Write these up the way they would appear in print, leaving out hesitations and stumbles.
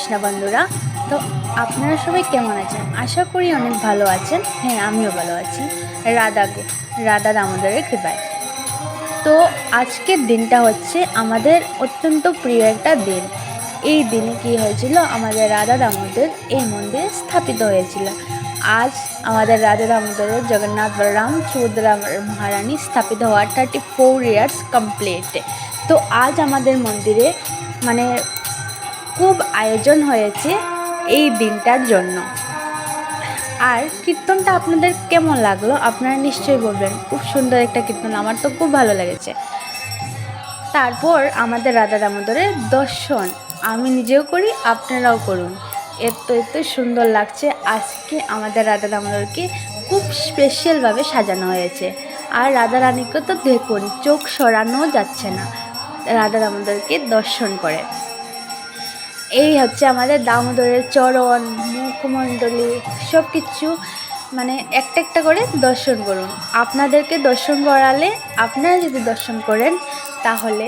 কৃষ্ণা বন্ধুরা। তো আপনারা সবাই কেমন আছেন? আশা করি অনেক ভালো আছেন। হ্যাঁ, আমিও ভালো আছি রাধা দামোদরের কৃপায়। তো আজকের দিনটা হচ্ছে আমাদের অত্যন্ত প্রিয় একটা দিন। এই দিনে কি হয়েছিল, আমাদের রাধা দামোদর এই মন্দিরে স্থাপিত হয়েছিল। আজ আমাদের রাধা দামোদরের জগন্নাথ বলরাম সুভদ্রা মহারানী স্থাপিত হওয়ার 34 ইয়ার্স কমপ্লিট। তো আজ আমাদের মন্দিরে মানে খুব আয়োজন হয়েছে এই দিনটার জন্য। আর কীর্তনটা আপনাদের কেমন লাগলো আপনারা নিশ্চয়ই বলবেন। খুব সুন্দর একটা কীর্তন, আমার তো খুব ভালো লেগেছে। তারপর আমাদের রাধা দামোদরের দর্শন আমি নিজেও করি, আপনারাও করুন। এত সুন্দর লাগছে। আজকে আমাদের রাধা দামোদরকে খুব স্পেশালভাবে সাজানো হয়েছে। আর রাধা রানীকে তো দেখুন, চোখ সরানো যাচ্ছে না রাধা দামোদরকে দর্শন করে। এই হচ্ছে আমাদের দামোদরের চরণ, মুখমণ্ডলী সব কিছু মানে একটা একটা করে দর্শন করুন। আপনাদেরকে দর্শন করালে, আপনারা যদি দর্শন করেন তাহলে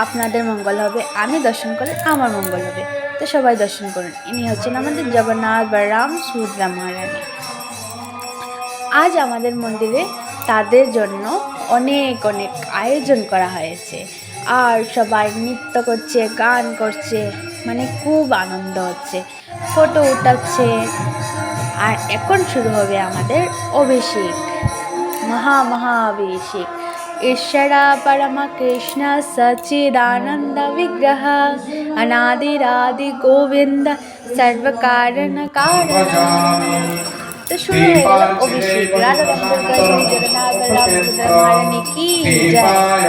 আপনাদের মঙ্গল হবে, আমি দর্শন করলে আমার মঙ্গল হবে। তো সবাই দর্শন করুন। ইনি হচ্ছেন আমাদের জগন্নাথ বলরাম সুভদ্রা মহারানী। আজ আমাদের মন্দিরে তাদের জন্য অনেক অনেক আয়োজন করা হয়েছে। আর সবাই নৃত্য করছে, গান করছে, মানে খুব আনন্দ হচ্ছে, ফটো উঠাচ্ছে। আর এখন শুরু হবে আমাদের অভিষেক, মহাঅভিষেক। ঈশ্বরা পরমা কৃষ্ণ সচ্চিদানন্দ বিগ্রহ অনাদিরাদি গোবিন্দ সর্বকারণ কারণ। তো শুরু হয়ে গেল অভিষেক। রাধা দামোদর জগন্নাথ বলরাম সুভদ্রা মহারানী কি জয়।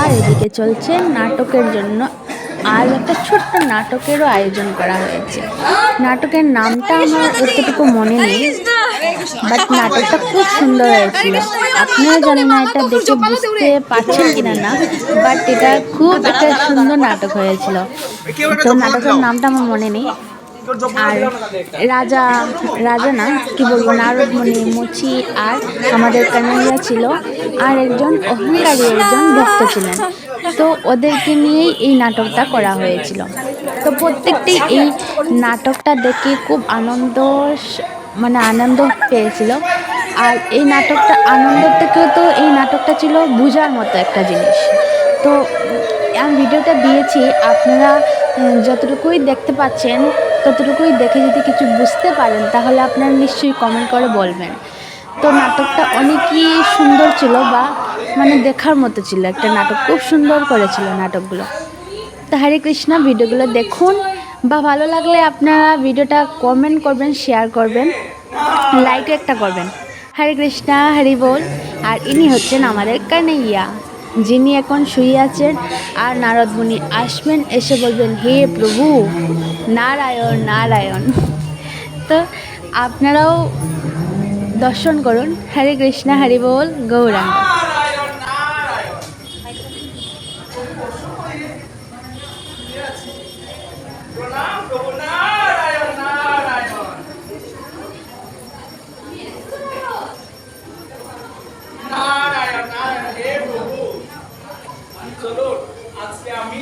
আর এদিকে চলছে নাটকের জন্য আজ একটা ছোট্ট নাটকেরও আয়োজন করা হয়েছে। নাটকের নামটা আমার এতটুকু মনে নেই, বাট নাটকটা খুব সুন্দর হয়েছিল। আপনিও জানি না এটা দেখে বুঝতে পারছেন কিনা না, বাট এটা খুব একটা সুন্দর নাটক হয়েছিল। তো নাটকের নামটা আমার মনে নেই। আর রাজা না কি বলবো, নারদমণি, মুচি আর আমাদের কানাইয়া ছিল, আর একজন অহংকারী একজন ভক্ত ছিলেন। তো ওদেরকে নিয়েই এই নাটকটা করা হয়েছিল। তো প্রত্যেকটি এই নাটকটা দেখে খুব আনন্দ পেয়েছিল। আর এই নাটকটা আনন্দ থেকেও তো এই নাটকটা ছিল বোঝার মতো একটা জিনিস। তো আমি ভিডিওটা দিয়েছি, আপনারা যতটুকুই দেখতে পাচ্ছেন ততটুকুই দেখে যদি কিছু বুঝতে পারেন তাহলে আপনারা নিশ্চয়ই কমেন্ট করে বলবেন। তো নাটকটা অনেকই সুন্দর ছিল, বা মানে দেখার মতো ছিল একটা নাটক, খুব সুন্দর করেছিল নাটকগুলো। তো হরে কৃষ্ণা, ভিডিওগুলো দেখুন, বা ভালো লাগলে আপনারা ভিডিওটা কমেন্ট করবেন, শেয়ার করবেন, লাইক একটা করবেন। হরে কৃষ্ণা, হরি বল। আর ইনি হচ্ছেন আমাদের কানাইয়া, যিনি এখন শুয়ে আছেন। আর নারদমণি আসবেন, এসে বলবেন হে প্রভু নারায়ণ নারায়ণ। তো আপনারাও দর্শন করুন। হরে কৃষ্ণা, হরি বল, গৌরাঙ্গ। চলো আজকে আমি